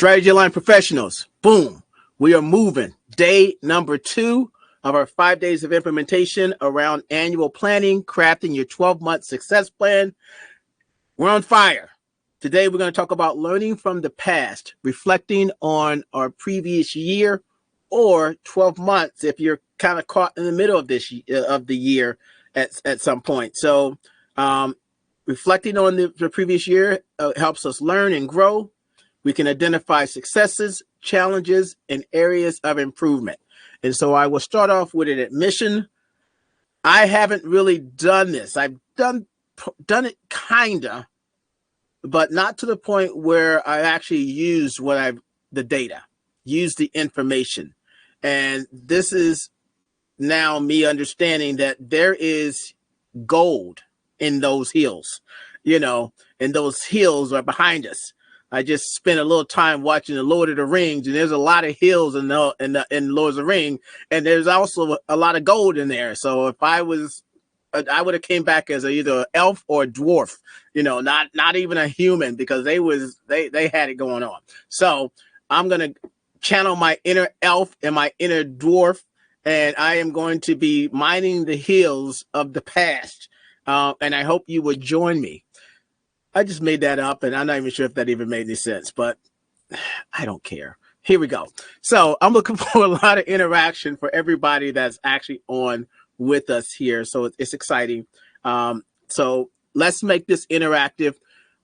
Strategy Line professionals, boom, we are moving. Day number 2 of our 5 days of implementation around annual planning, crafting your 12-month success plan. We're on fire. Today, we're going to talk about learning from the past, reflecting on our previous year or 12 months if you're kind of caught in the middle of this of the year at some point. So reflecting on the previous year helps us learn and grow. We can identify successes, challenges, and areas of improvement. And so I will start off with an admission. I haven't really done this. I've done it kinda, but not to the point where I actually used the data, used the information. And this is now me understanding that there is gold in those hills, and those hills are behind us. I just spent a little time watching the Lord of the Rings, and there's a lot of hills in Lord of the Ring, and there's also a lot of gold in there. So if I would have came back as either an elf or a dwarf, not even a human, because they had it going on. So I'm gonna channel my inner elf and my inner dwarf, and I am going to be mining the hills of the past. And I hope you would join me. I just made that up, and I'm not even sure if that even made any sense, but I don't care. Here we go. So I'm looking for a lot of interaction for everybody that's actually on with us here. So it's exciting. So let's make this interactive.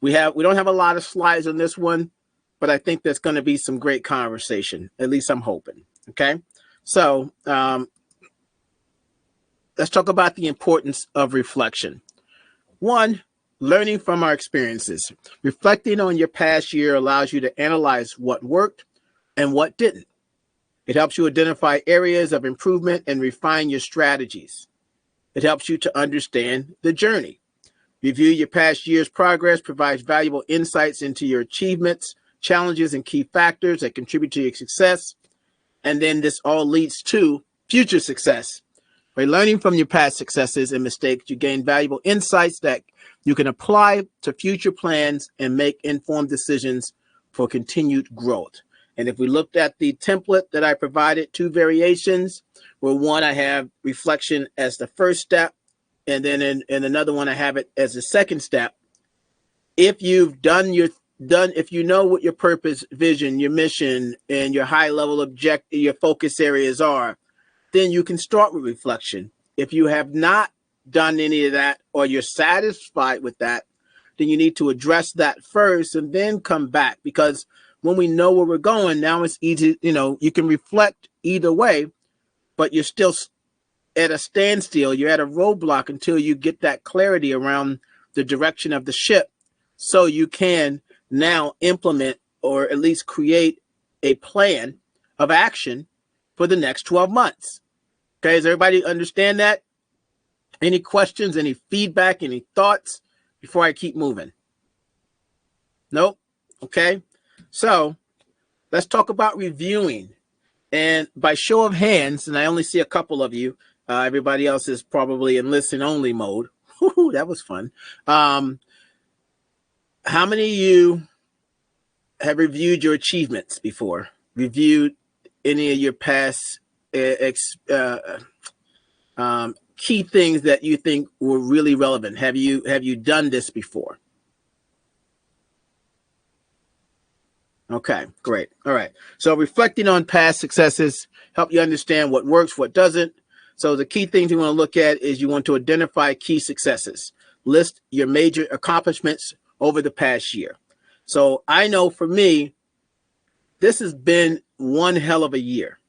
We don't have a lot of slides on this one, but I think there's going to be some great conversation. At least I'm hoping. Okay. So let's talk about the importance of reflection. 1, learning from our experiences. Reflecting on your past year allows you to analyze what worked and what didn't. It helps you identify areas of improvement and refine your strategies. It helps you to understand the journey. Review your past year's progress provides valuable insights into your achievements, challenges, and key factors that contribute to your success. And then this all leads to future success. By learning from your past successes and mistakes, you gain valuable insights that you can apply to future plans and make informed decisions for continued growth. And if we looked at the template that I provided, 2 variations, where one I have reflection as the first step, and then in another one I have it as the second step. If you've if you know what your purpose, vision, your mission, and your high level objective, your focus areas are, then you can start with reflection. If you have not done any of that, or you're satisfied with that, then you need to address that first and then come back. Because when we know where we're going, now it's easy, you can reflect either way, but you're still at a standstill. You're at a roadblock until you get that clarity around the direction of the ship, so you can now implement, or at least create, a plan of action for the next 12 months. Okay, does everybody understand that? Any questions, any feedback, any thoughts before I keep moving? Nope. Okay, so let's talk about reviewing. And by show of hands, and I only see a couple of you, everybody else is probably in listen only mode. Woo-hoo, that was fun. How many of you have reviewed your achievements before? Reviewed any of your past key things that you think were really relevant? Have you done this before? Okay, great. All right. So reflecting on past successes help you understand what works, what doesn't. So the key things you want to look at is you want to identify key successes. List your major accomplishments over the past year. So I know for me, this has been one hell of a year.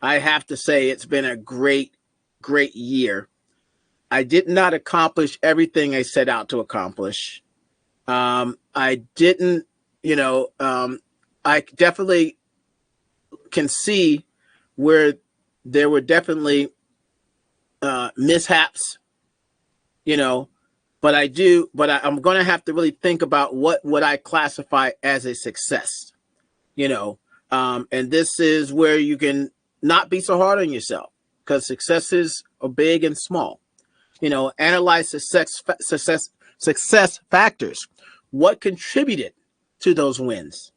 I have to say it's been a great year. I did not accomplish everything I set out to accomplish. I didn't, I definitely can see where there were definitely mishaps, but I'm going to have to really think about what would I classify as a success, and this is where you can not be so hard on yourself, because successes are big and small. Analyze success factors. What contributed to those wins?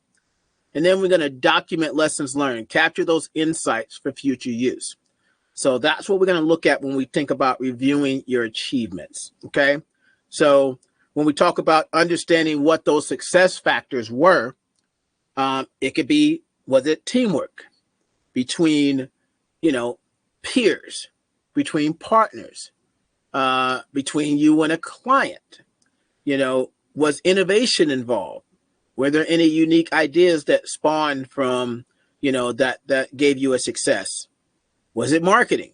And then we're going to document lessons learned, capture those insights for future use. So that's what we're going to look at when we think about reviewing your achievements. Okay. So when we talk about understanding what those success factors were, it could be, was it teamwork between, peers, between partners, between you and a client? Was innovation involved? Were there any unique ideas that spawned from, that gave you a success? Was it marketing?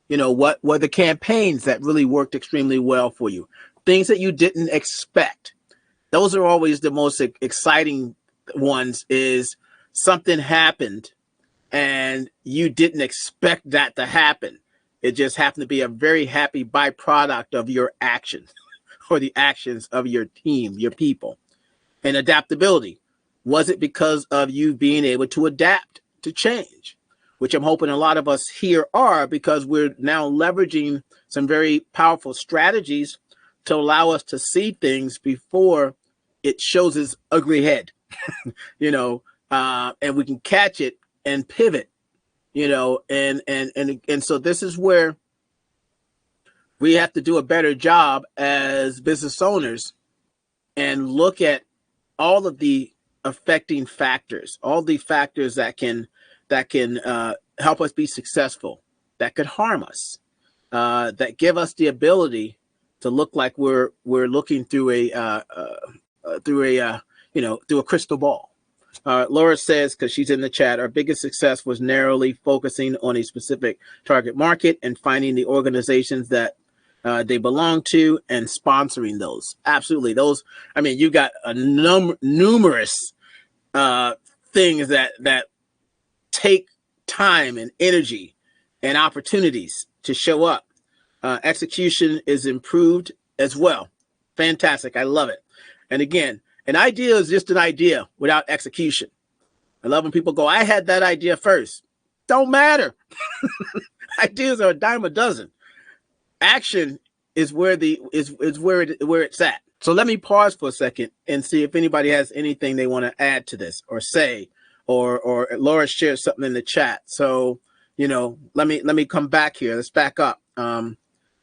What were the campaigns that really worked extremely well for you? Things that you didn't expect. Those are always the most exciting ones, is something happened and you didn't expect that to happen. It just happened to be a very happy byproduct of your actions or the actions of your team, your people. And adaptability. Was it because of you being able to adapt to change? Which I'm hoping a lot of us here are, because we're now leveraging some very powerful strategies to allow us to see things before it shows its ugly head, and we can catch it and pivot, and so this is where we have to do a better job as business owners and look at all of the affecting factors, all the factors that can help us be successful, that could harm us, that give us the ability to look like we're looking through a crystal ball. Laura says, because she's in the chat, our biggest success was narrowly focusing on a specific target market and finding the organizations that they belong to and sponsoring those. Absolutely. Those, you got a numerous things that take time and energy and opportunities to show up. Execution is improved as well. Fantastic. I love it. And again, an idea is just an idea without execution. I love when people go, I had that idea first. Don't matter. Ideas are a dime a dozen. Action is where where it's at. So let me pause for a second and see if anybody has anything they want to add to this or say, or Laura shared something in the chat. So, let me come back here. Let's back up. Are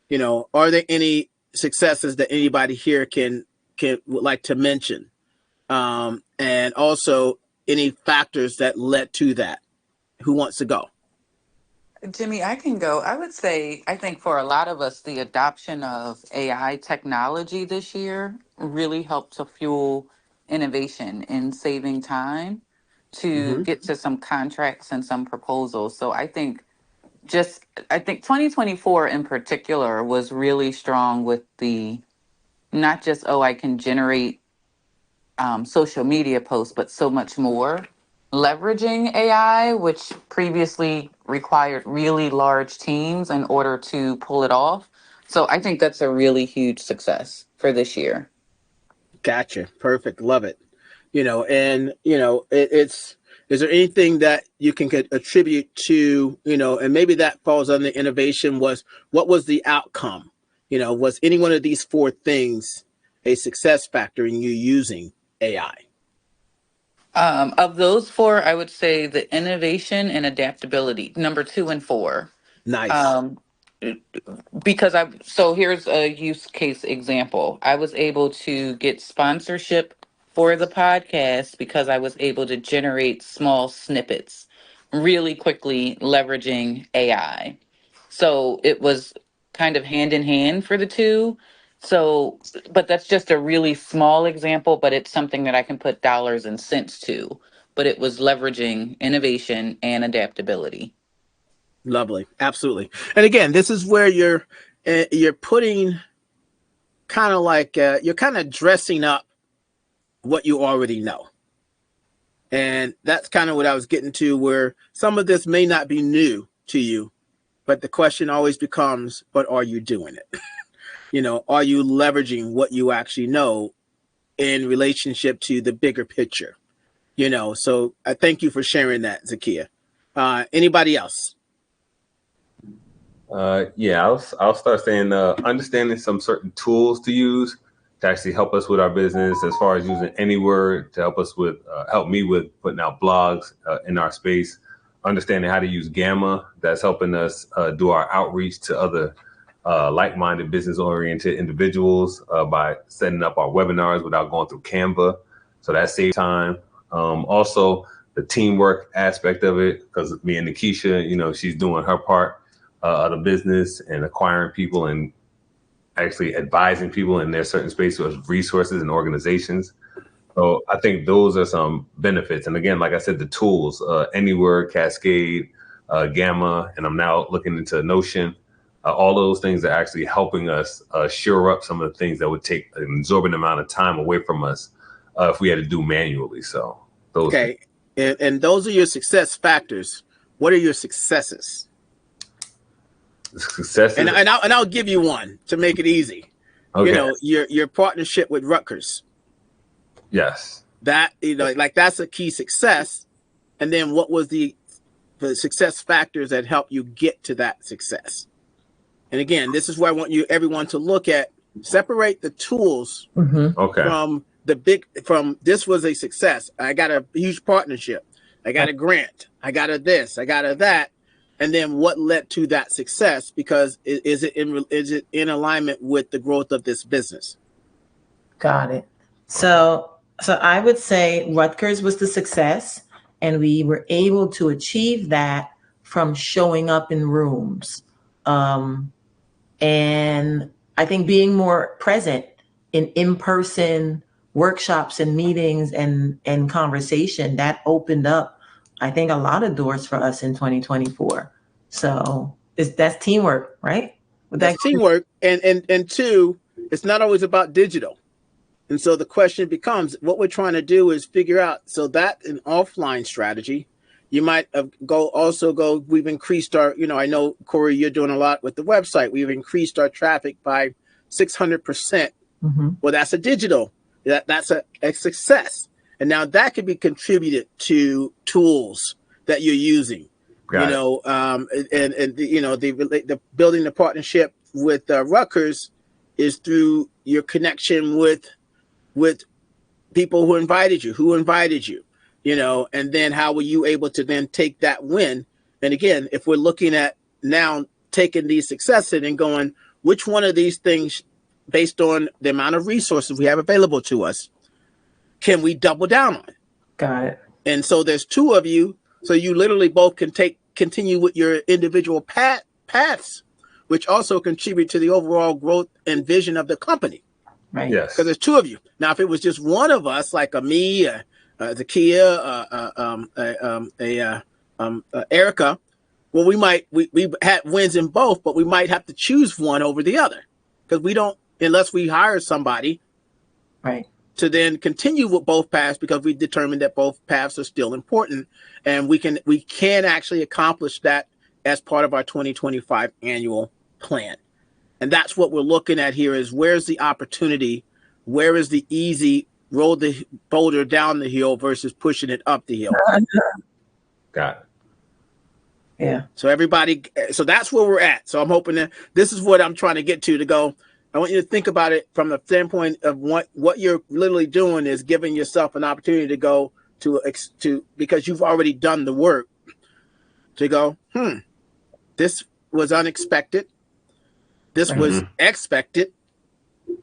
there any successes that anybody here would like to mention? And also any factors that led to that? Who wants to go? Jimmy, I can go. I would say, I think for a lot of us, the adoption of AI technology this year really helped to fuel innovation in saving time to get to some contracts and some proposals. So I think 2024 in particular was really strong with the, not just, I can generate social media posts, but so much more. Leveraging AI, which previously required really large teams in order to pull it off. So I think that's a really huge success for this year. Gotcha. Perfect. Love it. It's, is there anything that you can attribute to, and maybe that falls under innovation, what was the outcome? Was any one of these four things a success factor in you using AI? Of those four, I would say the innovation and adaptability, number 2 and 4. Nice. Because so here's a use case example. I was able to get sponsorship for the podcast because I was able to generate small snippets really quickly leveraging AI. So it was kind of hand in hand for the two. So, but that's just a really small example, but it's something that I can put dollars and cents to. But it was leveraging innovation and adaptability. Lovely. Absolutely. And again, this is where you're putting kind of like, you're kind of dressing up what you already know. And that's kind of what I was getting to, where some of this may not be new to you, but the question always becomes, but are you doing it? Are you leveraging what you actually know in relationship to the bigger picture? So I thank you for sharing that, Zakia. Anybody else? I'll start saying understanding some certain tools to use to actually help us with our business, as far as using any word to help us with, help me with putting out blogs in our space, understanding how to use Gamma. That's helping us do our outreach to other like-minded business-oriented individuals by setting up our webinars without going through Canva. So that saves time. Also, the teamwork aspect of it, because me and Nikisha, you know, she's doing her part of the business and acquiring people and actually advising people in their certain space with resources and organizations. So I think those are some benefits. And again, like I said, the tools, Anywhere, Cascade, Gamma, and I'm now looking into Notion. All those things are actually helping us shore up some of the things that would take an exorbitant amount of time away from us if we had to do manually. So those. Okay. And those are your success factors. What are your successes? Successes. And I'll give you one to make it easy. Okay. You know, your partnership with Rutgers. Yes. That, you know, like that's a key success. And then what was the success factors that help you get to that success? And again, this is where I want everyone to look at, separate the tools from from this was a success. I got a huge partnership. I got a grant. I got a this. I got a that. And then what led to that success? Because is it in alignment with the growth of this business? Got it. So I would say Rutgers was the success, and we were able to achieve that from showing up in rooms. And I think being more present in-person workshops and meetings and conversation, that opened up, I think, a lot of doors for us in 2024. So that's teamwork, right? That's teamwork. And two, it's not always about digital. And so the question becomes, what we're trying to do is figure out, so that an offline strategy, you might we've increased our, you know, I know, Corey, you're doing a lot with the website. We've increased our traffic by 600%. Well, that's a digital. That's a success. And now that could be contributed to tools that you're using. The building the partnership with Rutgers is through your connection with people who invited you, you know, and then how were you able to then take that win? And again, if we're looking at now taking these successes and going, which one of these things, based on the amount of resources we have available to us, can we double down on? Got it. And so there's two of you, so you literally both can continue with your individual paths, which also contribute to the overall growth and vision of the company. Right. Yes. Because there's two of you. Now, if it was just one of us, like me, Zakia, Erica, well, we had wins in both, but we might have to choose one over the other, because we don't, unless we hire somebody, right, to then continue with both paths, because we determined that both paths are still important, and we can actually accomplish that as part of our 2025 annual plan. And that's what we're looking at here, is where's the opportunity, where is the easy roll the boulder down the hill versus pushing it up the hill. Got it. Yeah. So so that's where we're at. So I'm hoping that this is what I'm trying to get to go. I want you to think about it from the standpoint of what you're literally doing is giving yourself an opportunity to go to because you've already done the work, to go, this was unexpected. This was expected.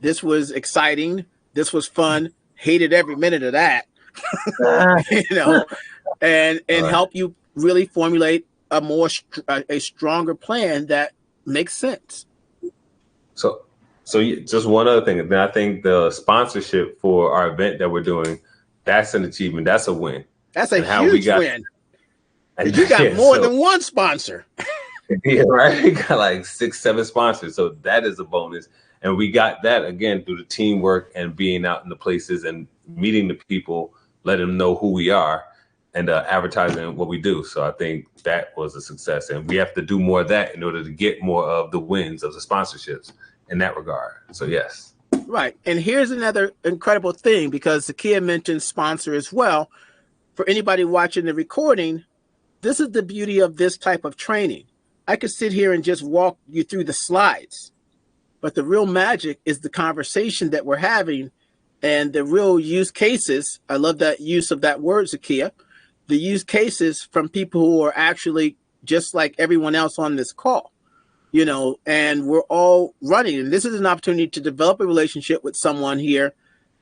This was exciting. This was fun. Hated every minute of that, you know, and help you really formulate a stronger plan that makes sense. So just one other thing. Then I think the sponsorship for our event that we're doing, that's an achievement. That's a win. That's a huge win. You got more than one sponsor. Yeah, right. We got like 6-7 sponsors. So that is a bonus. And we got that, again, through the teamwork and being out in the places and meeting the people, letting them know who we are, and advertising what we do. So I think that was a success. And we have to do more of that in order to get more of the wins of the sponsorships in that regard. So, yes. Right. And here's another incredible thing, because Zakia mentioned sponsor as well. For anybody watching the recording, this is the beauty of this type of training. I could sit here and just walk you through the slides. But the real magic is the conversation that we're having and the real use cases. I love that use of that word, Zakia. The use cases from people who are actually just like everyone else on this call, and we're all running. And this is an opportunity to develop a relationship with someone here.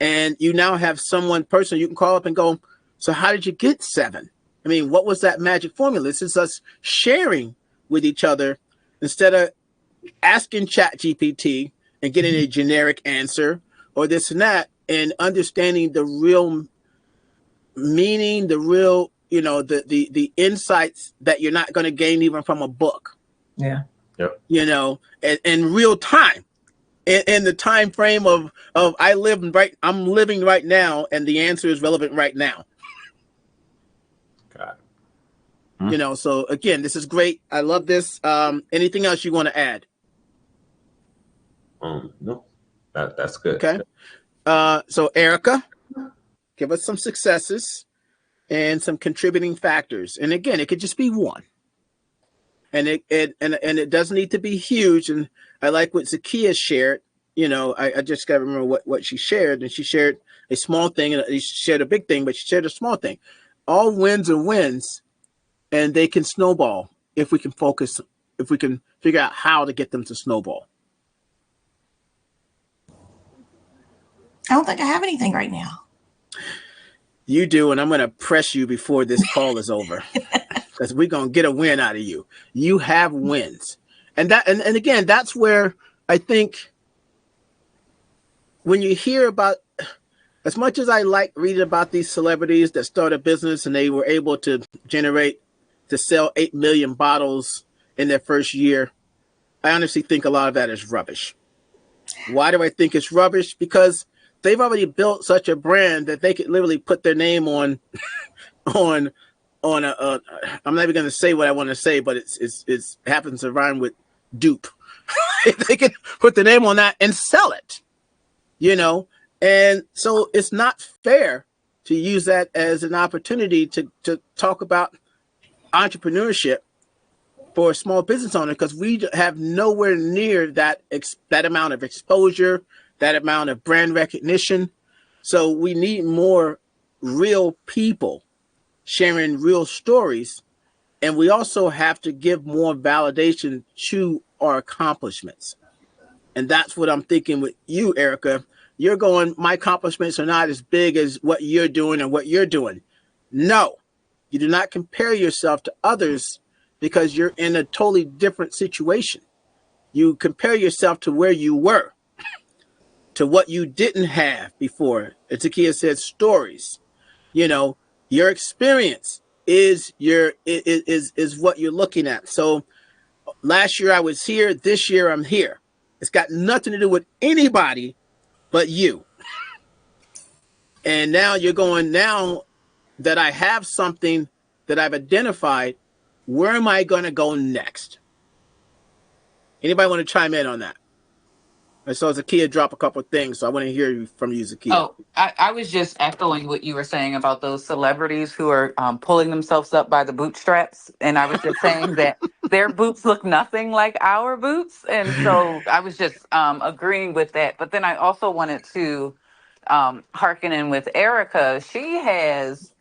And you now have someone personal you can call up and go, so how did you get 7? I mean, what was that magic formula? This is us sharing with each other instead of asking ChatGPT and getting a generic answer or this and that, and understanding the real meaning, the real, the insights that you're not going to gain even from a book. Yeah. Yep. In real time, in the time frame of I'm living right now, and the answer is relevant right now. Got it. So again, this is great. I love this. Anything else you want to add? No, that's good. Okay. So Erica, give us some successes and some contributing factors. And again, it could just be one. And it doesn't need to be huge. And I like what Zakia shared. I just got to remember what she shared. And she shared a small thing, and she shared a big thing, but she shared a small thing. All wins are wins, and they can snowball if we can focus, if we can figure out how to get them to snowball. I don't think I have anything right now. You do, and I'm going to press you before this call is over, because we're going to get a win out of you. You have wins. And again, that's where I think when you hear about, as much as I like reading about these celebrities that start a business and they were able to sell 8 million bottles in their first year, I honestly think a lot of that is rubbish. Why do I think it's rubbish? Because they've already built such a brand that they could literally put their name on I'm not even going to say what I want to say, but it happens to rhyme with dupe. They can put the name on that and sell it, and so it's not fair to use that as an opportunity to talk about entrepreneurship for a small business owner, because we have nowhere near that amount of exposure, that amount of brand recognition. So we need more real people sharing real stories. And we also have to give more validation to our accomplishments. And that's what I'm thinking with you, Erica. You're going, my accomplishments are not as big as what you're doing and what you're doing. No, you do not compare yourself to others because you're in a totally different situation. You compare yourself to where you were, to what you didn't have before. As Zakia said, stories. Your experience is what you're looking at. So last year I was here, this year I'm here. It's got nothing to do with anybody but you. And now you're going, now that I have something that I've identified, where am I going to go next? Anybody want to chime in on that? I saw Zakia drop a couple of things, so I want to hear from you, Zakia. Oh, I was just echoing what you were saying about those celebrities who are pulling themselves up by the bootstraps. And I was just saying that their boots look nothing like our boots. And so I was just agreeing with that. But then I also wanted to hearken in with Erica. She has,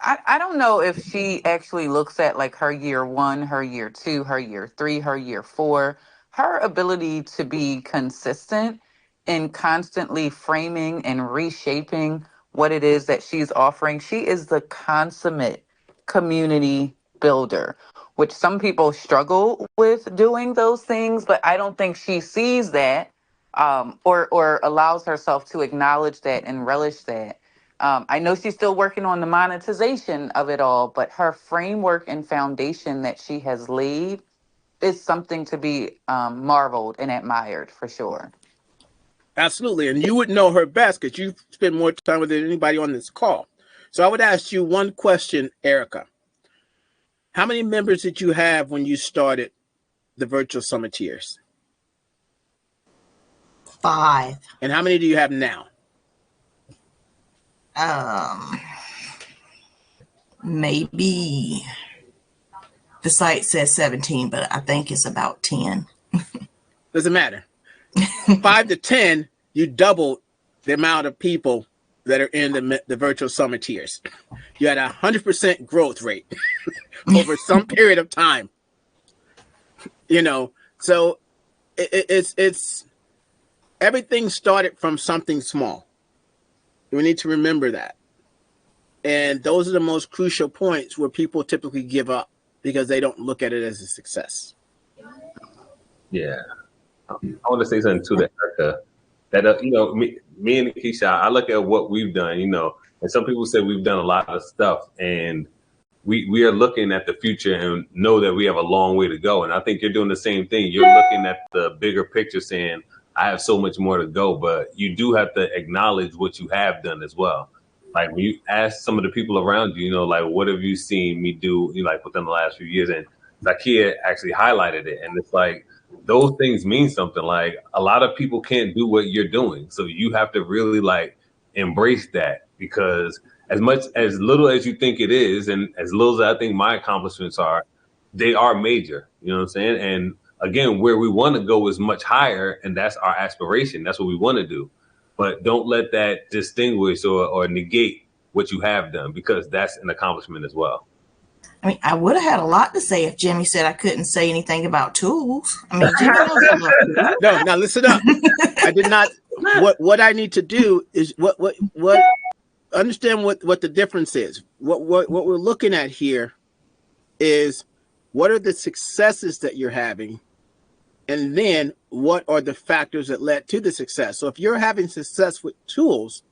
I don't know if she actually looks at like her year 1, her year 2, her year 3, her year 4. Her ability to be consistent in constantly framing and reshaping what it is that she's offering. She is the consummate community builder, which some people struggle with doing those things, but I don't think she sees that or allows herself to acknowledge that and relish that. I know she's still working on the monetization of it all, but her framework and foundation that she has laid is something to be marveled and admired for sure. Absolutely. And you would know her best because you spend more time with anybody on this call. So I would ask you one question, Erica. How many members did you have when you started the Virtual Summiteers? 5. And how many do you have now? Maybe the site says 17, but I think it's about 10. Doesn't matter. 5 to 10, you double the amount of people that are in the virtual summit tiers. You had 100% growth rate over some period of time. So it's everything started from something small. We need to remember that. And those are the most crucial points where people typically give up because they don't look at it as a success. Yeah. I want to say something to the Erica that, me and Keisha, I look at what we've done, and some people say we've done a lot of stuff, and we are looking at the future and know that we have a long way to go. And I think you're doing the same thing. You're looking at the bigger picture saying, I have so much more to go, but you do have to acknowledge what you have done as well. Like when you ask some of the people around you, like, what have you seen me do, like within the last few years? And Zakia actually highlighted it. And it's like, those things mean something. Like a lot of people can't do what you're doing. So you have to really like embrace that, because as little as you think it is, and as little as I think my accomplishments are, they are major. You know what I'm saying? And again, where we want to go is much higher, and that's our aspiration. That's what we want to do. But don't let that distinguish or negate what you have done, because that's an accomplishment as well. I mean, I would have had a lot to say if Jimmy said I couldn't say anything about tools. I mean, Jimmy knows I love tools. No, now listen up. I did not. What I need to do is what understand what the difference is. What we're looking at here is what are the successes that you're having, and then what are the factors that led to the success. So if you're having success with tools,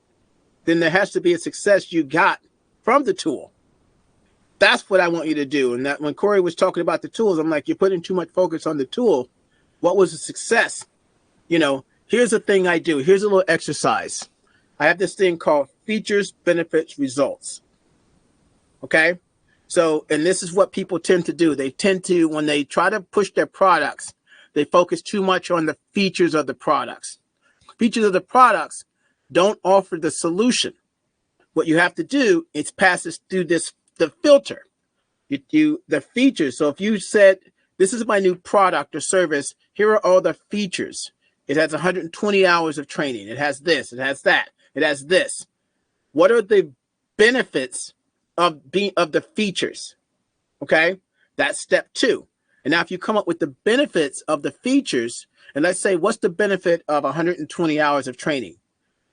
then there has to be a success you got from the tool. That's what I want you to do. And that when Corey was talking about the tools, I'm like, you're putting too much focus on the tool. What was the success? Here's the thing I do. Here's a little exercise. I have this thing called features, benefits, results. Okay. So, and this is what people tend to do. They tend to, when they try to push their products, they focus too much on the features of the products. Features of the products don't offer the solution. What you have to do is pass this through the filter, the features. So if you said, this is my new product or service, here are all the features. It has 120 hours of training. It has this, it has that, it has this. What are the benefits of the features? Okay, that's step 2. And now if you come up with the benefits of the features, and let's say, what's the benefit of 120 hours of training?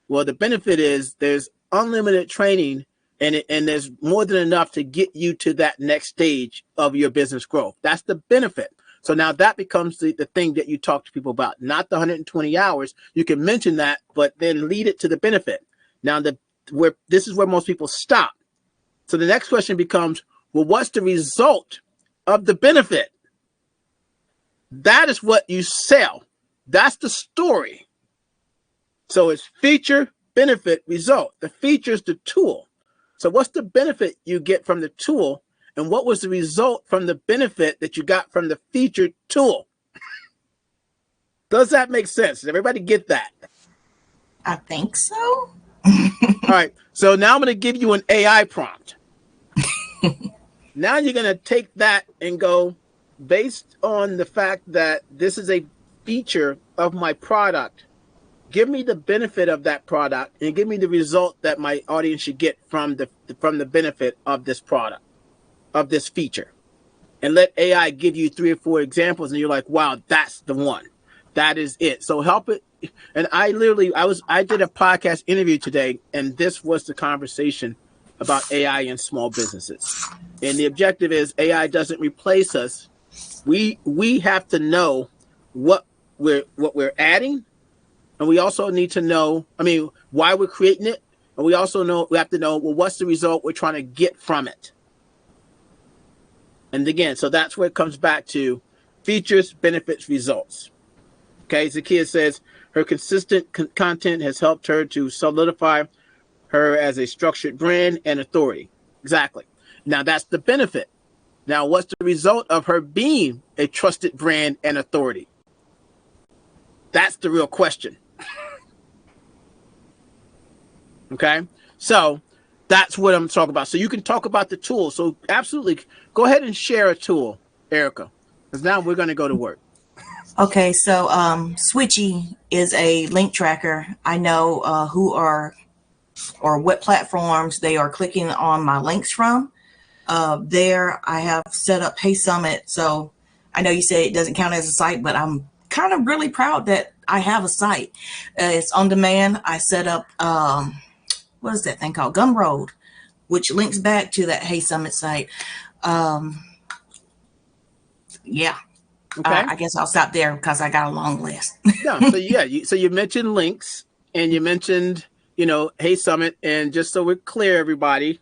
Well, the benefit is there's unlimited training, and there's more than enough to get you to that next stage of your business growth. That's the benefit. So now that becomes the thing that you talk to people about, not the 120 hours. You can mention that, but then lead it to the benefit. Now, this is where most people stop. So the next question becomes, well, what's the result of the benefit? That is what you sell. That's the story. So it's feature, benefit, result. The feature is the tool. So what's the benefit you get from the tool? And what was the result from the benefit that you got from the featured tool? Does that make sense? Does everybody get that? I think so. All right. So now I'm going to give you an AI prompt. Now you're going to take that and go, based on the fact that this is a feature of my product, give me the benefit of that product and give me the result that my audience should get from the benefit of this product, of this feature. And let AI give you 3 or 4 examples, and you're like, wow, that's the one. That is it. So help it. And I did a podcast interview today, and this was the conversation about AI in small businesses. And the objective is AI doesn't replace us. We have to know what we're adding, and we also need to know, why we're creating it. And we also we have to know, well, what's the result we're trying to get from it? And again, so that's where it comes back to features, benefits, results. Okay, Zakia says her consistent content has helped her to solidify her as a structured brand and authority. Exactly. Now that's the benefit. Now, what's the result of her being a trusted brand and authority? That's the real question. Okay, so that's what I'm talking about. So you can talk about the tool. So absolutely, go ahead and share a tool, Erica, because now we're going to go to work. Okay, so Switchy is a link tracker. I know who are or what platforms they are clicking on my links from. There, I have set up Hey Summit. So I know you say it doesn't count as a site, but I'm kind of really proud that I have a site. It's on demand. I set up, what is that thing called? Gumroad, which links back to that Hey Summit site. Yeah. Okay. I guess I'll stop there because I got a long list. Yeah. So so you mentioned links and you mentioned, Hey Summit, and just so we're clear, everybody,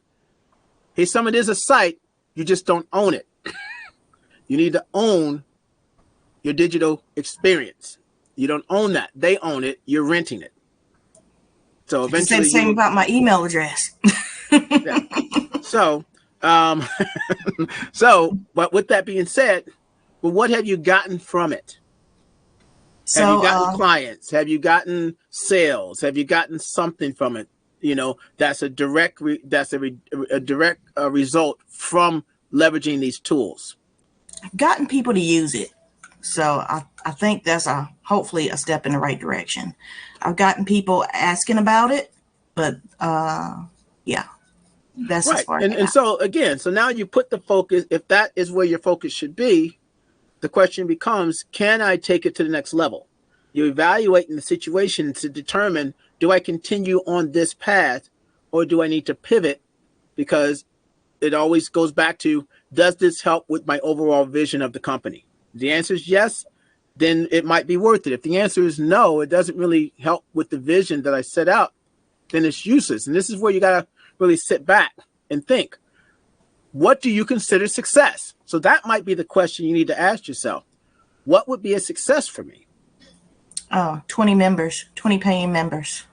Hey Summit is a site. You just don't own it. You need to own your digital experience. You don't own that. They own it. You're renting it. So eventually, Same about my email address. yeah. So, but with that being said, well, what have you gotten from it? So, have you gotten clients? Have you gotten sales? Have you gotten something from it? That's a direct result from leveraging these tools. I've gotten people to use it. So I think that's hopefully a step in the right direction. I've gotten people asking about it, but yeah, that's right. as far And so again, so now you put the focus, if that is where your focus should be, the question becomes, can I take it to the next level? You're evaluating the situation to determine, do I continue on this path or do I need to pivot? Because it always goes back to, does this help with my overall vision of the company? If the answer is yes, then it might be worth it. If the answer is no, it doesn't really help with the vision that I set out, then it's useless. And this is where you got to really sit back and think, what do you consider success? So that might be the question you need to ask yourself. What would be a success for me? 20 members, 20 paying members.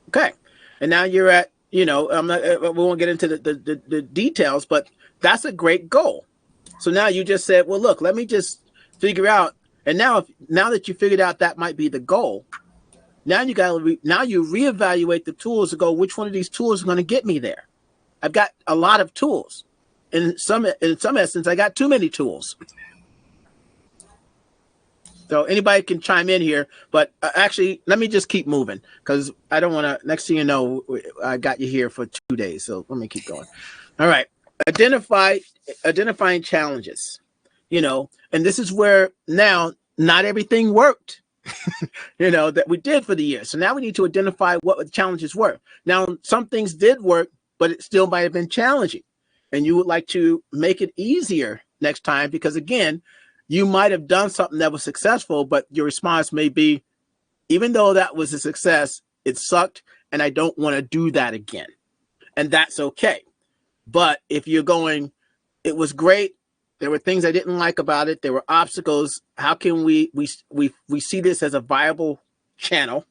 Okay. And now you're at, we won't get into the details, but that's a great goal. So now you just said, well, look, let me just figure out. And now that you figured out that might be the goal, now you reevaluate the tools to go, which one of these tools is going to get me there? I've got a lot of tools. In some essence, I got too many tools. So anybody can chime in here, but actually, let me just keep moving because I don't want to. Next thing you know, I got you here for 2 days. So let me keep going. All right, identifying challenges. And this is where now not everything worked. That we did for the year. So now we need to identify what the challenges were. Now, some things did work, but it still might have been challenging. And you would like to make it easier next time because, again, you might have done something that was successful, but your response may be, even though that was a success, it sucked, and I don't want to do that again. And that's okay. But if you're going, it was great, there were things I didn't like about it, there were obstacles, how can we see this as a viable channel?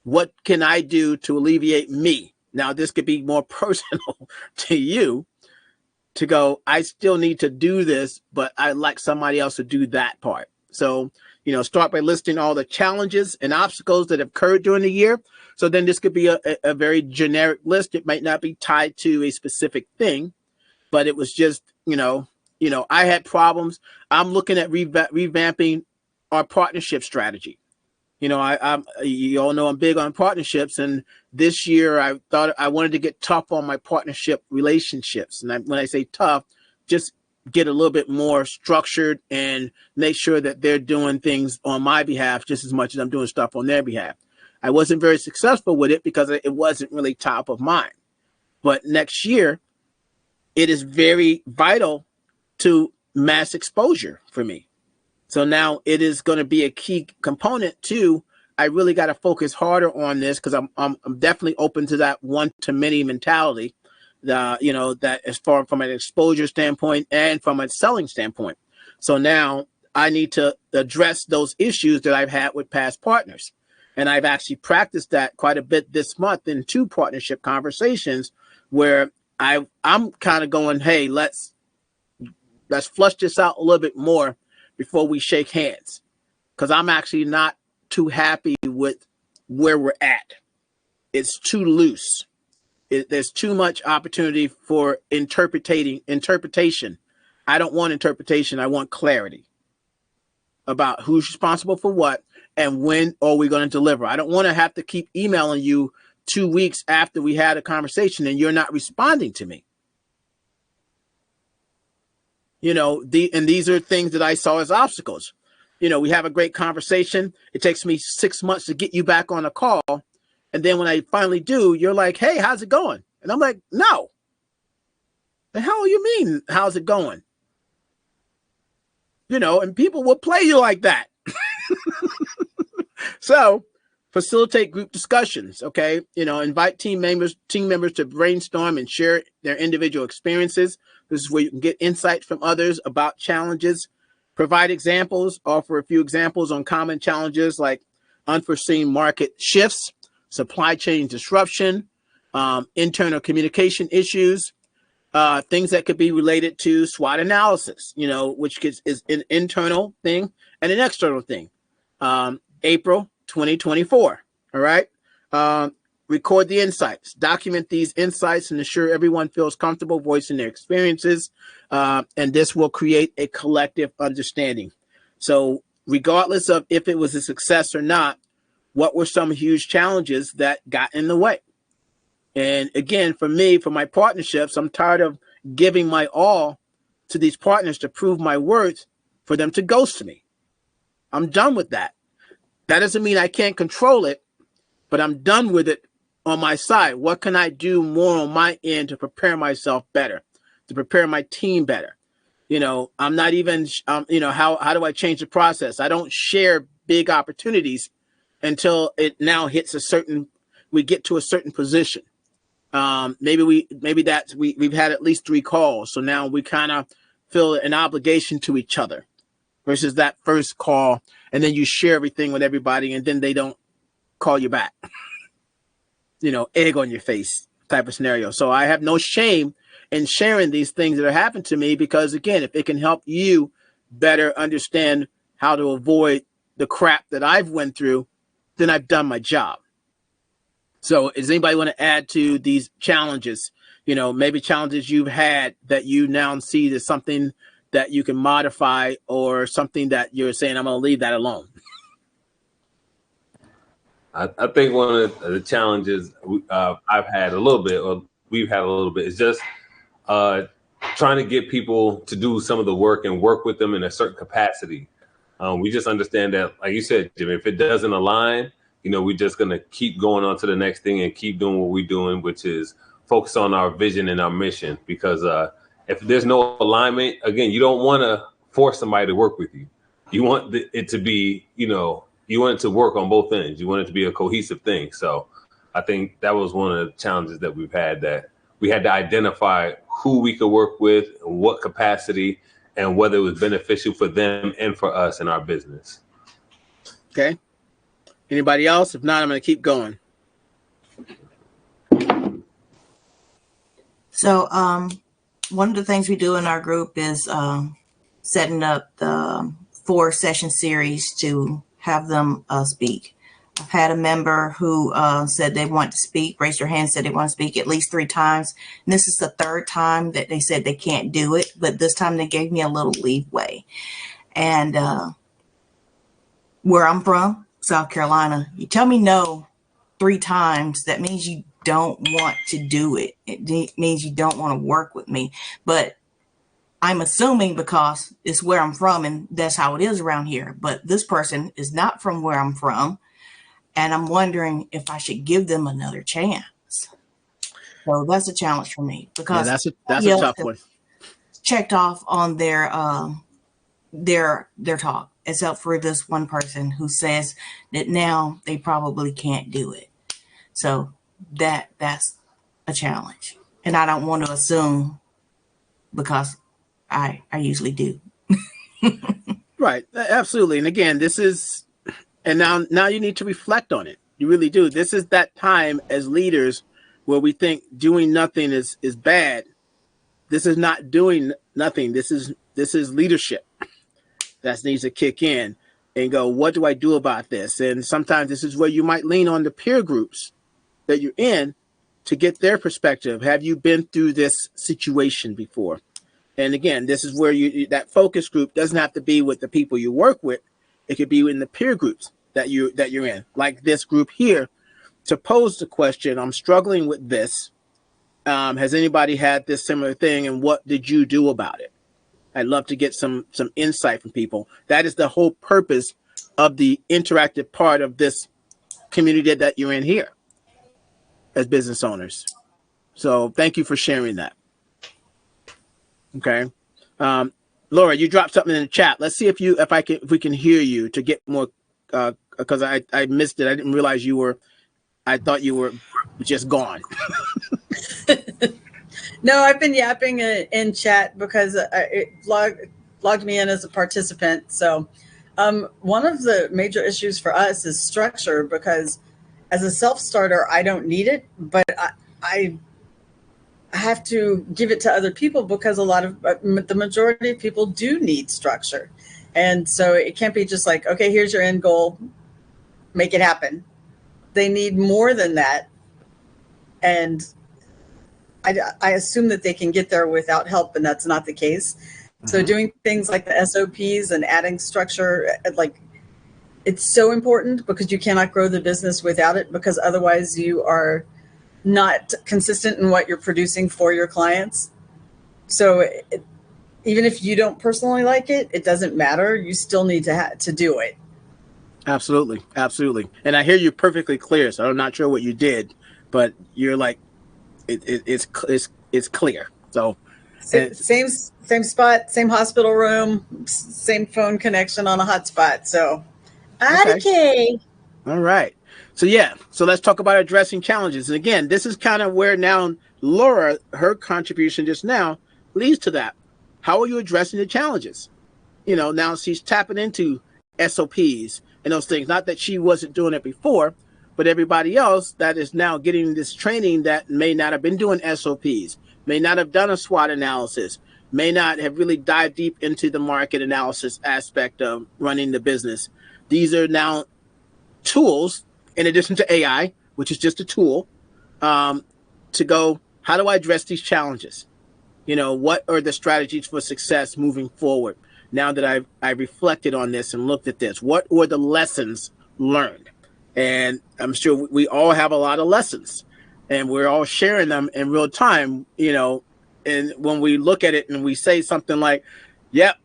What can I do to alleviate me? Now, this could be more personal to you, to go, I still need to do this, but I'd like somebody else to do that part. So, start by listing all the challenges and obstacles that have occurred during the year. So then this could be a very generic list. It might not be tied to a specific thing, but it was just, I had problems. I'm looking at revamping our partnership strategy. You all know I'm big on partnerships, and this year I thought I wanted to get tough on my partnership relationships. And when I say tough, just get a little bit more structured and make sure that they're doing things on my behalf just as much as I'm doing stuff on their behalf. I wasn't very successful with it because it wasn't really top of mind. But next year, it is very vital to mass exposure for me. So now it is going to be a key component too. I really got to focus harder on this because I'm definitely open to that one-to-many mentality. That as far from an exposure standpoint and from a selling standpoint. So now I need to address those issues that I've had with past partners, and I've actually practiced that quite a bit this month in 2 partnership conversations where I'm kind of going, hey, let's flush this out a little bit more before we shake hands, because I'm actually not too happy with where we're at. It's too loose. There's too much opportunity for interpretation. I don't want interpretation. I want clarity. about who's responsible for what and when are we going to deliver. I don't want to have to keep emailing you 2 weeks after we had a conversation and you're not responding to me. And these are things that I saw as obstacles. We have a great conversation. It takes me 6 months to get you back on a call. And then when I finally do, you're like, hey, how's it going? And I'm like, no. The hell you mean, how's it going? And people will play you like that. So facilitate group discussions, okay? Invite team members to brainstorm and share their individual experiences. This is where you can get insight from others about challenges. Provide examples, offer a few examples on common challenges like unforeseen market shifts, supply chain disruption, internal communication issues, things that could be related to SWOT analysis, which is an internal thing and an external thing. April 2024, all right? Record the insights, document these insights and ensure everyone feels comfortable voicing their experiences. And this will create a collective understanding. So regardless of if it was a success or not, what were some huge challenges that got in the way? And again, for me, for my partnerships, I'm tired of giving my all to these partners to prove my worth for them to ghost me. I'm done with that. That doesn't mean I can't control it, but I'm done with it on my side. What can I do more on my end to prepare myself better, to prepare my team better? I'm not even, how do I change the process? I don't share big opportunities until it now hits we get to a certain position. We've had at least 3 calls. So now we kind of feel an obligation to each other versus that first call. And then you share everything with everybody and then they don't call you back, egg on your face type of scenario. So I have no shame in sharing these things that are happening to me because again, if it can help you better understand how to avoid the crap that I've went through, then I've done my job. So does anybody want to add to these challenges? Maybe challenges you've had that you now see as something that you can modify or something that you're saying, I'm going to leave that alone. I think one of the challenges I've had a little bit, or we've had a little bit, is just trying to get people to do some of the work and work with them in a certain capacity. We just understand that, like you said, Jimmy, if it doesn't align, we're just going to keep going on to the next thing and keep doing what we're doing, which is focus on our vision and our mission. Because if there's no alignment, again, you don't want to force somebody to work with you. You want it to be, you want it to work on both ends. You want it to be a cohesive thing. So I think that was one of the challenges that we've had, that we had to identify who we could work with, in what capacity, and whether it was beneficial for them and for us in our business. Okay. Anybody else? If not, I'm going to keep going. So one of the things we do in our group is setting up the 4-session series to have them speak. I've had a member who said they want to speak, raised their hand, said they want to speak at least 3 times. And this is the 3rd time that they said they can't do it, but this time they gave me a little leeway. And where I'm from, South Carolina, you tell me no 3 times, that means you don't want to do it. It means you don't want to work with me. But I'm assuming because it's where I'm from and that's how it is around here. But this person is not from where I'm from. And I'm wondering if I should give them another chance. So that's a challenge for me because that's a tough one. Checked off on their talk, except for this one person who says that now they probably can't do it. So that's a challenge. And I don't want to assume because I usually do. Right. Absolutely. And again, and now you need to reflect on it. You really do. This is that time as leaders where we think doing nothing is bad. This is not doing nothing. This is leadership that needs to kick in and go, what do I do about this? And sometimes this is where you might lean on the peer groups that you're in to get their perspective. Have you been through this situation before? And again, this is where that focus group doesn't have to be with the people you work with. It could be in the peer groups that you're in, like this group here, to pose the question, I'm struggling with this. Has anybody had this similar thing, and what did you do about it? I'd love to get some insight from people. That is the whole purpose of the interactive part of this community that you're in here as business owners. So thank you for sharing that. Okay. Laura, you dropped something in the chat. Let's see if we can hear you to get more, because I missed it. I didn't realize I thought you were just gone. No, I've been yapping in chat because it logged me in as a participant. So one of the major issues for us is structure, because as a self-starter, I don't need it, but I have to give it to other people because a lot of the majority of people do need structure. And so it can't be just like, okay, here's your end goal, make it happen. They need more than that. And I assume that they can get there without help, and that's not the case. Mm-hmm. So doing things like the SOPs and adding structure, like, it's so important, because you cannot grow the business without it, because otherwise you are not consistent in what you're producing for your clients. So even if you don't personally like it, it doesn't matter. You still need to do it. Absolutely. Absolutely. And I hear you perfectly clear. So I'm not sure what you did, but you're like, it's clear. So same spot, same hospital room, same phone connection on a hotspot. So okay. All right. So so let's talk about addressing challenges. And again, this is kind of where now Laura, her contribution just now leads to that. How are you addressing the challenges? Now she's tapping into SOPs and those things. Not that she wasn't doing it before, but everybody else that is now getting this training that may not have been doing SOPs, may not have done a SWOT analysis, may not have really dived deep into the market analysis aspect of running the business. These are now tools, in addition to AI, which is just a tool, to go, how do I address these challenges? What are the strategies for success moving forward? Now that I've reflected on this and looked at this, what were the lessons learned? And I'm sure we all have a lot of lessons, and we're all sharing them in real time, and when we look at it and we say something like, yep,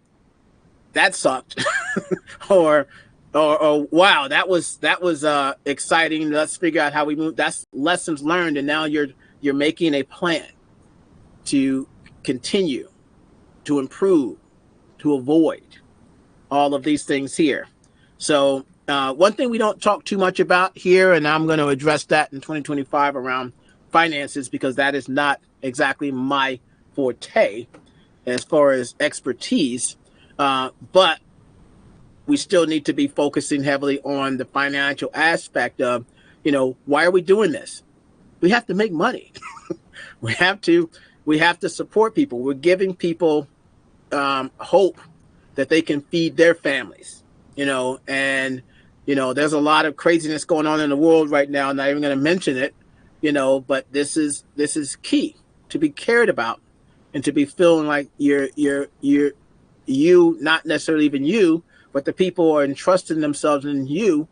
that sucked, or wow, that was exciting. Let's figure out how we move. That's lessons learned. And now you're making a plan to continue to improve, to avoid all of these things here. So one thing we don't talk too much about here, and I'm going to address that in 2025 around finances, because that is not exactly my forte as far as expertise, but we still need to be focusing heavily on the financial aspect of, why are we doing this? We have to make money. we have to support people. We're giving people hope that they can feed their families, and there's a lot of craziness going on in the world right now. I'm not even going to mention it, but this is key to be cared about, and to be feeling like you're not necessarily even you, but the people are entrusting themselves in you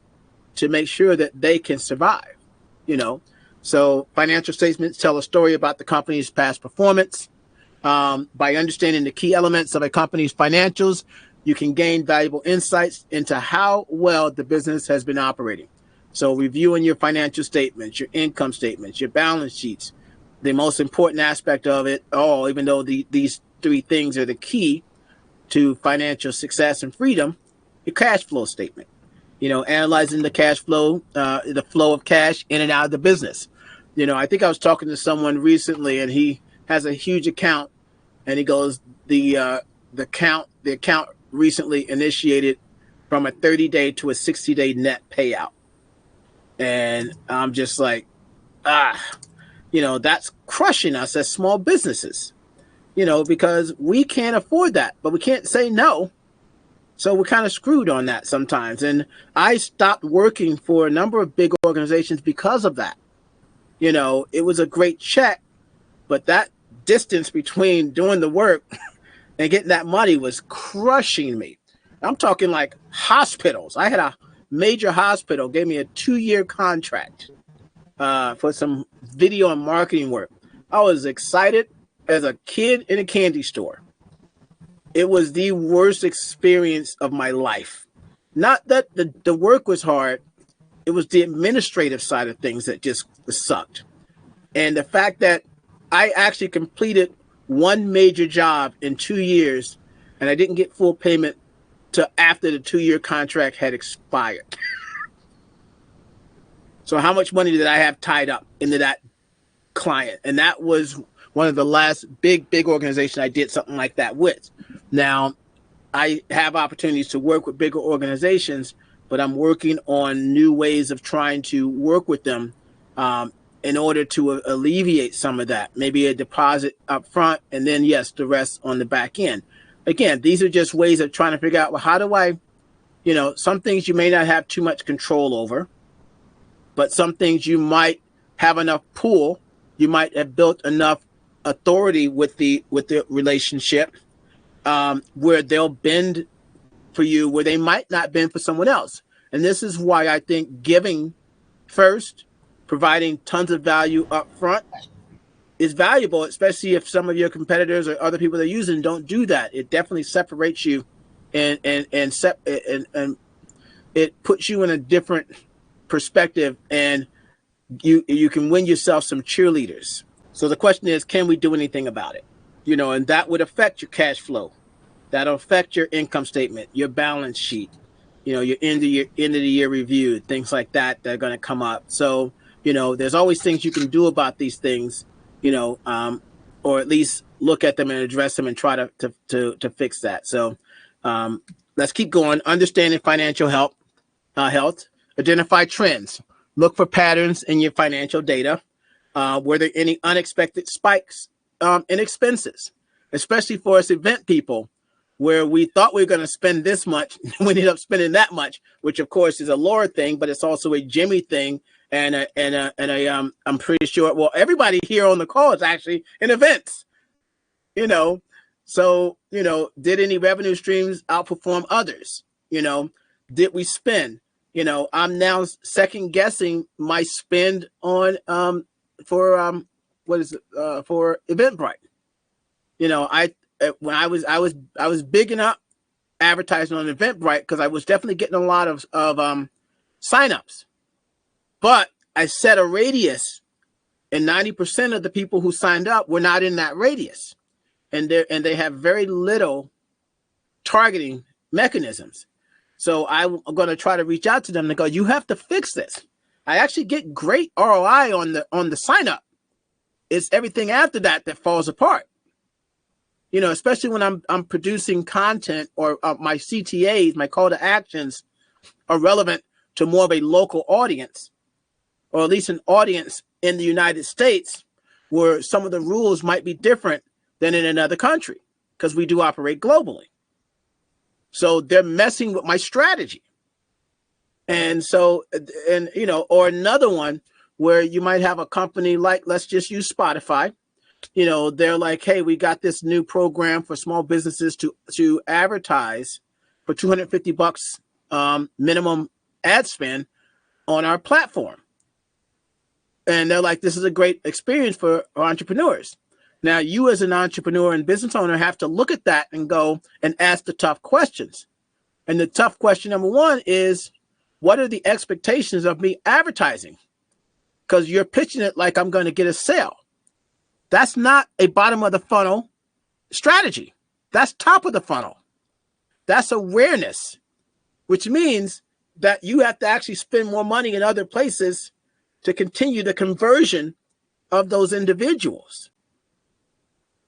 to make sure that they can survive, So financial statements tell a story about the company's past performance. By understanding the key elements of a company's financials, you can gain valuable insights into how well the business has been operating. So reviewing your financial statements, your income statements, your balance sheets, the most important aspect of it all, even though these three things are the key to financial success and freedom, your cash flow statement, analyzing the cash flow, the flow of cash in and out of the business. I think I was talking to someone recently, and he has a huge account, and he goes, the account recently initiated from a 30-day to a 60-day net payout. And I'm just like, that's crushing us as small businesses, because we can't afford that, but we can't say no. So we're kind of screwed on that sometimes. And I stopped working for a number of big organizations because of that. It was a great check, but that distance between doing the work and getting that money was crushing me. I'm talking like hospitals. I had a major hospital gave me a 2-year contract for some video and marketing work. I was excited as a kid in a candy store. It was the worst experience of my life. Not that the work was hard. It was the administrative side of things that just sucked. And the fact that I actually completed one major job in 2 years and I didn't get full payment till after the 2-year contract had expired. So how much money did I have tied up into that client? And that was one of the last big organizations I did something like that with. Now, I have opportunities to work with bigger organizations, but I'm working on new ways of trying to work with them in order to alleviate some of that. Maybe a deposit up front, and then, yes, the rest on the back end. Again, these are just ways of trying to figure out, well, how do I, some things you may not have too much control over, but some things you might have enough pull, you might have built enough authority with the relationship where they'll bend for you where they might not bend for someone else. And this is why I think giving first, providing tons of value up front is valuable, especially if some of your competitors or other people they're using don't do that. It definitely separates you and it puts you in a different perspective, and you can win yourself some cheerleaders. So the question is, can we do anything about it? And that would affect your cash flow. That'll affect your income statement, your balance sheet, your end of the year review, things like that are going to come up. So, there's always things you can do about these things, or at least look at them and address them and try to fix that. So let's keep going. Understanding financial health. Identify trends. Look for patterns in your financial data. Were there any unexpected spikes in expenses, especially for us event people, where we thought we were going to spend this much, we ended up spending that much, which of course is a Laura thing, but it's also a Jimmy thing, and I'm pretty sure. Well, everybody here on the call is actually in events, So did any revenue streams outperform others? Did we spend? I'm now second guessing my spend on for Eventbrite. When I was bigging up advertising on Eventbrite because I was definitely getting a lot of signups, but I set a radius, and 90% of the people who signed up were not in that radius, and they have very little targeting mechanisms. So I'm going to try to reach out to them and go, you have to fix this. I actually get great ROI on the sign up. It's everything after that falls apart. Especially when I'm producing content, or my CTAs, my call to actions are relevant to more of a local audience, or at least an audience in the United States where some of the rules might be different than in another country, because we do operate globally. So they're messing with my strategy. And so, or another one where you might have a company like, let's just use Spotify. They're like, hey, we got this new program for small businesses to advertise for $250 minimum ad spend on our platform. And they're like, this is a great experience for entrepreneurs. Now, you as an entrepreneur and business owner have to look at that and go and ask the tough questions. And the tough question number one is, what are the expectations of me advertising? Because you're pitching it like I'm going to get a sale. That's not a bottom of the funnel strategy. That's top of the funnel. That's awareness, which means that you have to actually spend more money in other places to continue the conversion of those individuals.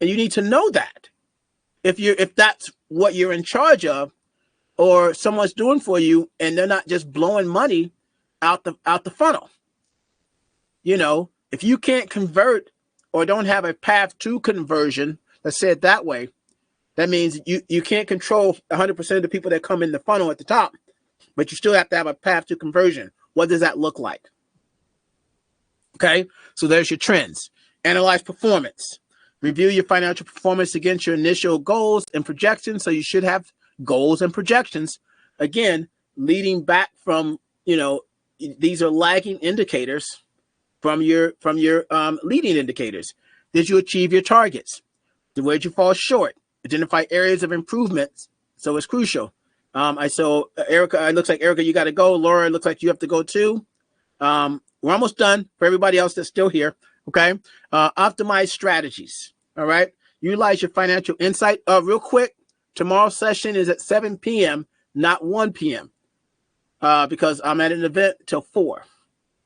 And you need to know that if that's what you're in charge of, or someone's doing for you, and they're not just blowing money out the funnel. If you can't convert or don't have a path to conversion, let's say it that way, that means you can't control 100% of the people that come in the funnel at the top, but you still have to have a path to conversion. What does that look like? Okay, so there's your trends. Analyze performance. Review your financial performance against your initial goals and projections. So you should have goals and projections. Again, leading back from, these are lagging indicators from your leading indicators. Did you achieve your targets? Where did you fall short? Identify areas of improvement. So it's crucial. I saw Erica. It looks like Erica, you got to go. Laura, it looks like you have to go too. We're almost done for everybody else that's still here. Okay. Optimize strategies. All right. Utilize your financial insight. Real quick, tomorrow's session is at 7 p.m., not 1 p.m. Because I'm at an event till 4.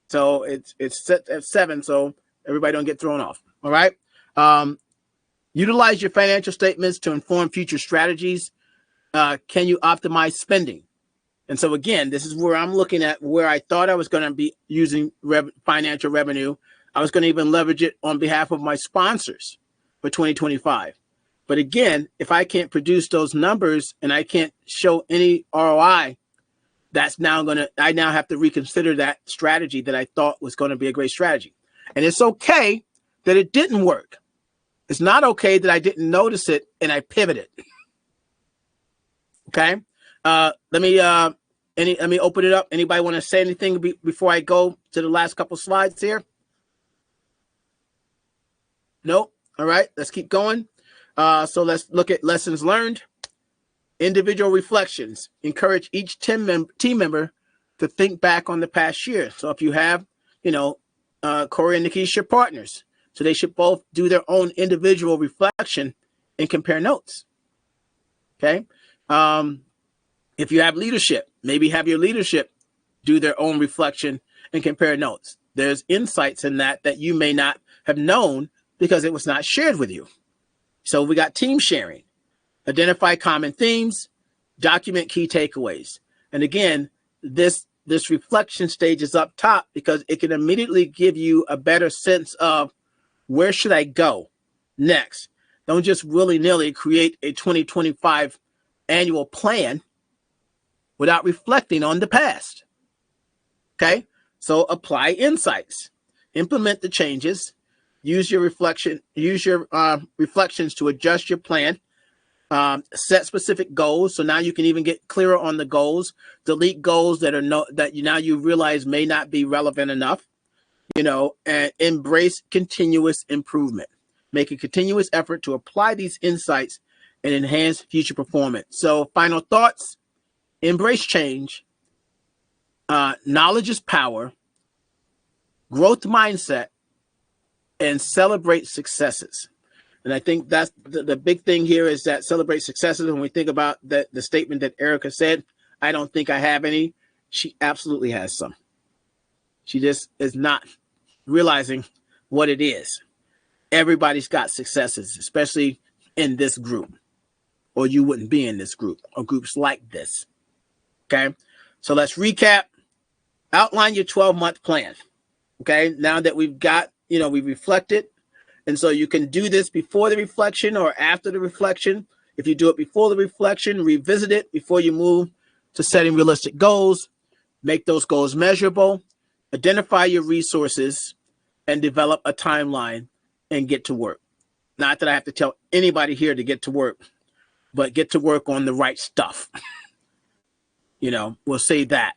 So it's set at 7, so everybody don't get thrown off. All right. Utilize your financial statements to inform future strategies. Can you optimize spending? And so again, this is where I'm looking at where I thought I was going to be using financial revenue. I was going to even leverage it on behalf of my sponsors for 2025. But again, if I can't produce those numbers and I can't show any ROI, I now have to reconsider that strategy that I thought was going to be a great strategy. And it's okay that it didn't work. It's not okay that I didn't notice it and I pivoted. Okay. Let me open it up. Anybody want to say anything before I go to the last couple slides here? Nope. All right, let's keep going. So let's look at lessons learned. Individual reflections. Encourage each team member to think back on the past year. So if you have, Corey and Nikisha partners, so they should both do their own individual reflection and compare notes. Okay. If you have leadership, maybe have your leadership do their own reflection and compare notes. There's insights in that you may not have known because it was not shared with you. So we got team sharing. Identify common themes, document key takeaways. And again, this reflection stage is up top because it can immediately give you a better sense of where should I go next. Don't just willy-nilly create a 2025 annual plan without reflecting on the past. Okay, so apply insights, implement the changes, use your reflections to adjust your plan. Set specific goals. So now you can even get clearer on the goals, delete goals that you realize may not be relevant enough, and embrace continuous improvement. Make a continuous effort to apply these insights and enhance future performance. So final thoughts, embrace change. Knowledge is power, growth mindset, and celebrate successes. And I think that's the big thing here is that celebrate successes. When we think about the statement that Erica said, I don't think I have any. She absolutely has some. She just is not realizing what it is. Everybody's got successes, especially in this group, or you wouldn't be in this group or groups like this. Okay. So let's recap. Outline your 12-month plan. Okay. Now that we've got, we've reflected. And so you can do this before the reflection or after the reflection. If you do it before the reflection, revisit it before you move to setting realistic goals. Make those goals measurable. Identify your resources and develop a timeline and get to work. Not that I have to tell anybody here to get to work, but get to work on the right stuff. We'll say that.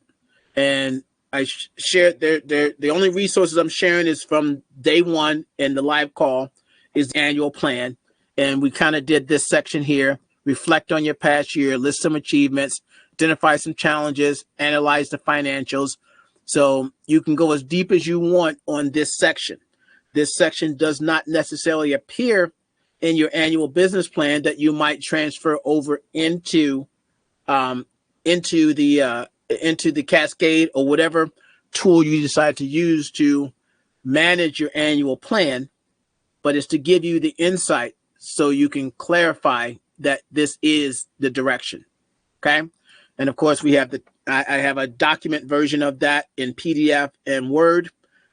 And I shared the only resources I'm sharing is from day one, and the live call is the annual plan. And we kind of did this section here. Reflect on your past year, list some achievements, identify some challenges, analyze the financials. So you can go as deep as you want on this section. This section does not necessarily appear in your annual business plan that you might transfer over into the Cascade or whatever tool you decide to use to manage your annual plan, but it's to give you the insight so you can clarify that this is the direction. Okay. And of course we have I have a document version of that in PDF and Word.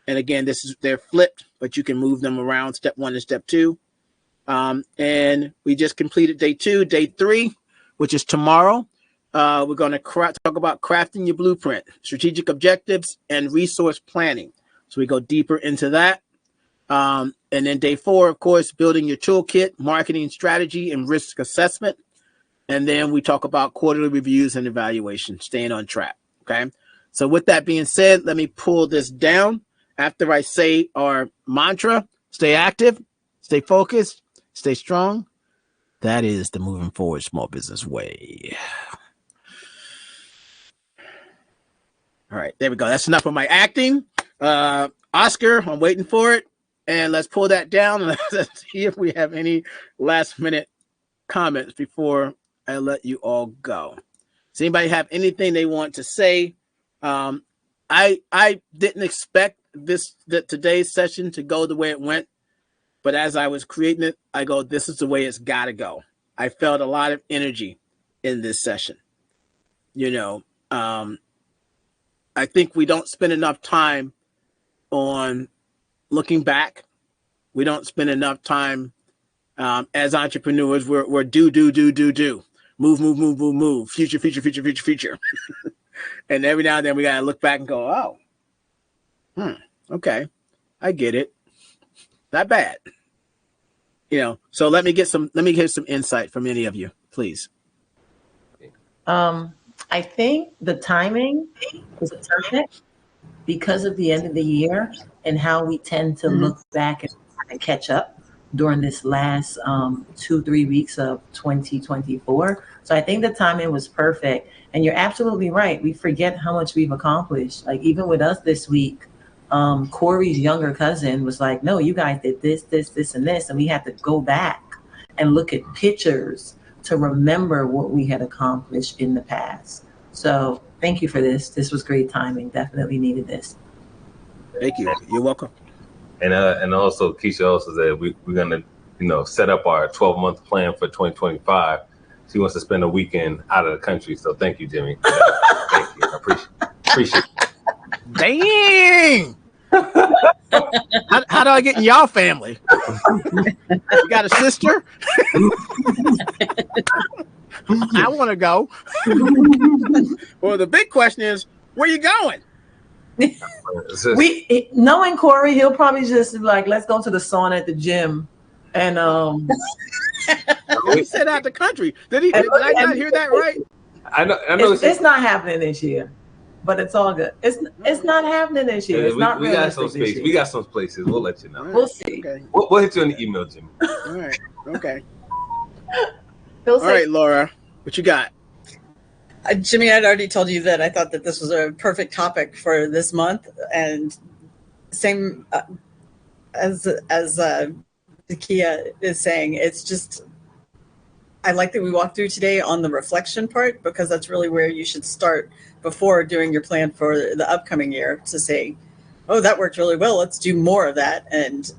And again, they're flipped, but you can move them around, step 1 and step 2. And we just completed day 2, day 3, which is tomorrow. We're going to talk about crafting your blueprint, strategic objectives, and resource planning. So we go deeper into that. And then day 4, of course, building your toolkit, marketing strategy, and risk assessment. And then we talk about quarterly reviews and evaluation, staying on track. Okay. So with that being said, let me pull this down after I say our mantra: stay active, stay focused, stay strong. That is the moving forward small business way. All right, there we go. That's enough of my acting. Oscar, I'm waiting for it. And let's pull that down and let's see if we have any last minute comments before I let you all go. Does anybody have anything they want to say? I didn't expect today's session to go the way it went, but as I was creating it, I go, this is the way it's got to go. I felt a lot of energy in this session. I think we don't spend enough time on looking back. We don't spend enough time as entrepreneurs. We're do. Move. Future. And every now and then we got to look back and go, okay, I get it. Not bad. So let me get some insight from any of you, please. I think the timing is perfect because of the end of the year and how we tend to look back and catch up during this last 2-3 weeks of 2024. So I think the timing was perfect. And you're absolutely right. We forget how much we've accomplished. Like even with us this week, Corey's younger cousin was like, no, you guys did this, and this. And we had to go back and look at pictures to remember what we had accomplished in the past. So thank you for this. This was great timing. Definitely needed this. Thank you. You're welcome. And also Keisha also said we're gonna set up our 12-month plan for 2025. She wants to spend a weekend out of the country. So thank you, Jimmy. Thank you. I appreciate it. Dang. How do I get in y'all family? You got a sister? I want to go. Well, the big question is, where you going? Knowing Corey, he'll probably just be like, let's go to the sauna at the gym. And he said out the country. Did I not hear that right? I know. It's not happening this year, but it's all good. It's not happening this year. It's not we got some space. We got some places. We'll let you know. We'll see. Okay. We'll hit you in the email, Jimmy. All right. Okay. All right, Laura, what you got? Jimmy, I'd already told you that I thought that this was a perfect topic for this month, and same as Zakia is saying, it's just, I like that we walked through today on the reflection part, because that's really where you should start before doing your plan for the upcoming year, to say, oh, that worked really well. Let's do more of that. And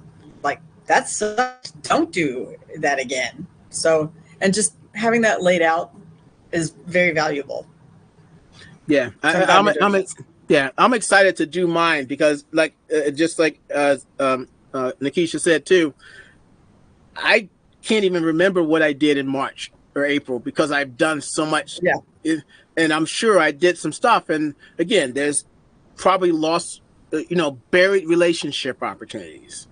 like, that sucks. Don't do that again. So, and just having that laid out is very valuable. Yeah. I'm excited to do mine because just like Nikisha said too, I can't even remember what I did in March or April because I've done so much. Yeah. And I'm sure I did some stuff. And again, there's probably lost, buried relationship opportunities,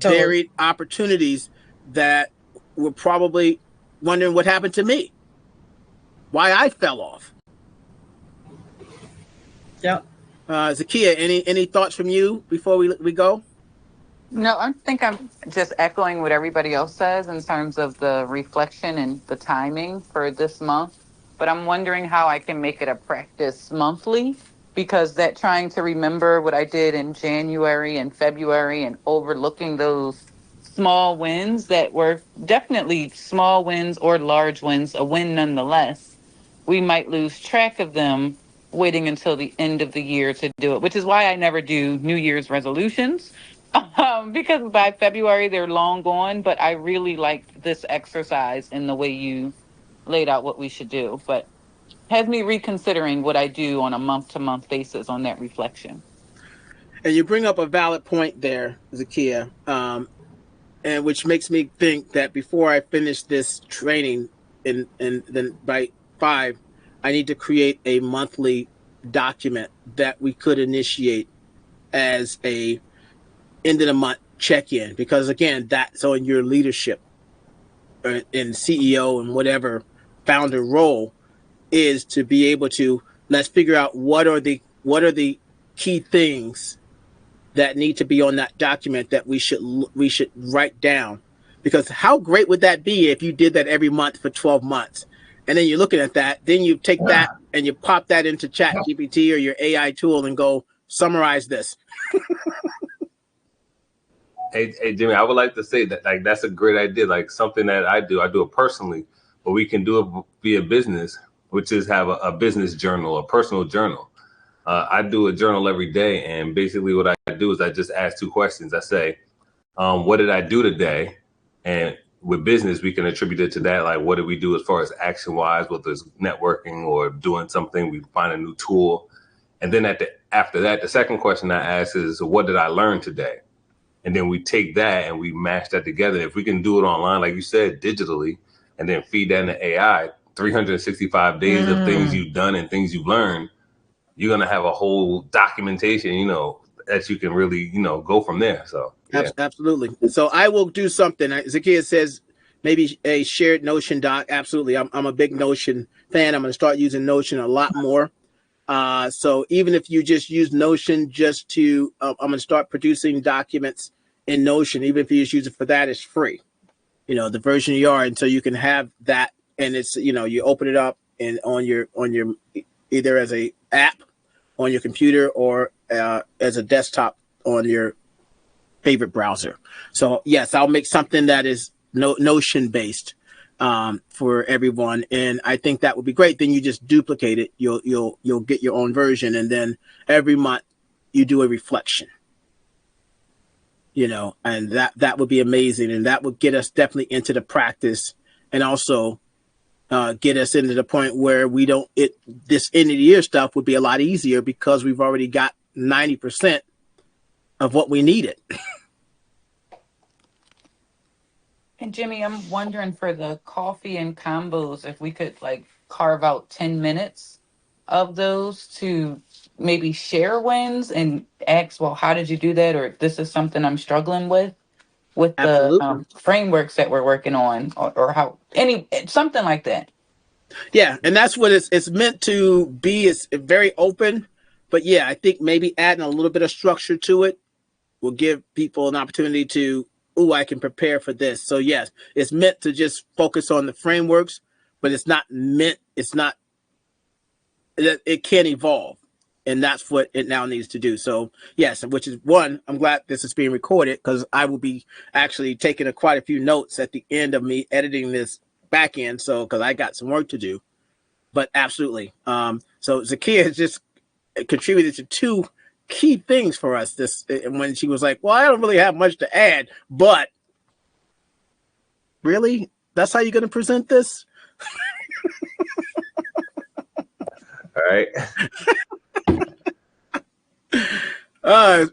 buried opportunities that were probably wondering what happened to me, why I fell off. Yeah. Zakia, any thoughts from you before we go? No, I think I'm just echoing what everybody else says in terms of the reflection and the timing for this month. But I'm wondering how I can make it a practice monthly, because that trying to remember what I did in January and February and overlooking those small wins that were definitely small wins or large wins, a win nonetheless, we might lose track of them waiting until the end of the year to do it, which is why I never do New Year's resolutions. Because by February they're long gone, but I really liked this exercise in the way you laid out what we should do, but has me reconsidering what I do on a month-to-month basis on that reflection. And you bring up a valid point there, Zakia, and which makes me think that before I finish this training, and then by 5, I need to create a monthly document that we could initiate as a end of the month check-in, because again, that's on your leadership in CEO and whatever founder role is to be able to, let's figure out what are the key things that need to be on that document that we should write down. Because how great would that be if you did that every month for 12 months? And then you're looking at that, then you take that and you pop that into Chat GPT or your AI tool and go, summarize this. Hey, Jimmy, I would like to say that like that's a great idea. Like something that I do it personally, but we can do it via business, which is have a business journal, a personal journal. I do a journal every day, and basically what I do is I just ask 2 questions. I say, what did I do today? And with business, we can attribute it to that. Like, what did we do as far as action wise, whether it's networking or doing something, we find a new tool. And then after that, the second question I ask is, what did I learn today? And then we take that and we mash that together. If we can do it online, like you said, digitally, and then feed that into AI, 365 days of things you've done and things you've learned, you're going to have a whole documentation, that you can really, go from there. So, yeah. Absolutely. So I will do something. Zakiya says maybe a shared Notion doc. Absolutely. I'm a big Notion fan. I'm going to start using Notion a lot more. So even if you just use Notion just to, I'm going to start producing documents in Notion. Even if you just use it for that, it's free. The version you are, and so you can have that, and it's you open it up and on your either as a app on your computer or as a desktop on your favorite browser. So yes, I'll make something that is Notion based for everyone, and I think that would be great. Then you just duplicate it. You'll get your own version, and then every month you do a reflection. And that would be amazing, and that would get us definitely into the practice, and also get us into the point where this end of the year stuff would be a lot easier because we've already got 90% of what we needed. And Jimmy, I'm wondering for the coffee and combos, if we could like carve out 10 minutes of those to maybe share wins and ask, well, how did you do that? Or this is something I'm struggling with the frameworks that we're working on, or how something like that. Yeah. And that's what it's meant to be. It's very open, but yeah, I think maybe adding a little bit of structure to it will give people an opportunity to, I can prepare for this. So yes, it's meant to just focus on the frameworks, but it can evolve. And that's what it now needs to do. So yes, which is one, I'm glad this is being recorded because I will be actually taking quite a few notes at the end of me editing this back end. So, because I got some work to do, but absolutely. So Zakiya has just contributed to 2 key things for us when she was like, well, I don't really have much to add, but really, that's how you're going to present this? All right.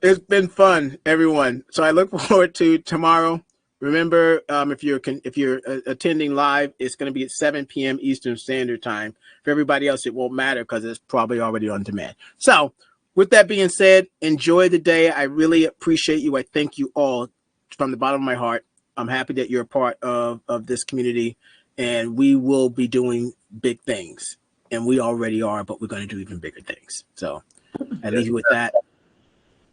It's been fun, everyone. So I look forward to tomorrow. Remember, if you're attending live, it's going to be at 7 p.m. Eastern Standard Time. For everybody else, it won't matter because it's probably already on demand. So with that being said, enjoy the day. I really appreciate you. I thank you all from the bottom of my heart. I'm happy that you're a part of this community, and we will be doing big things. And we already are, but we're going to do even bigger things. So I leave you with that.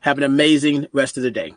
Have an amazing rest of the day.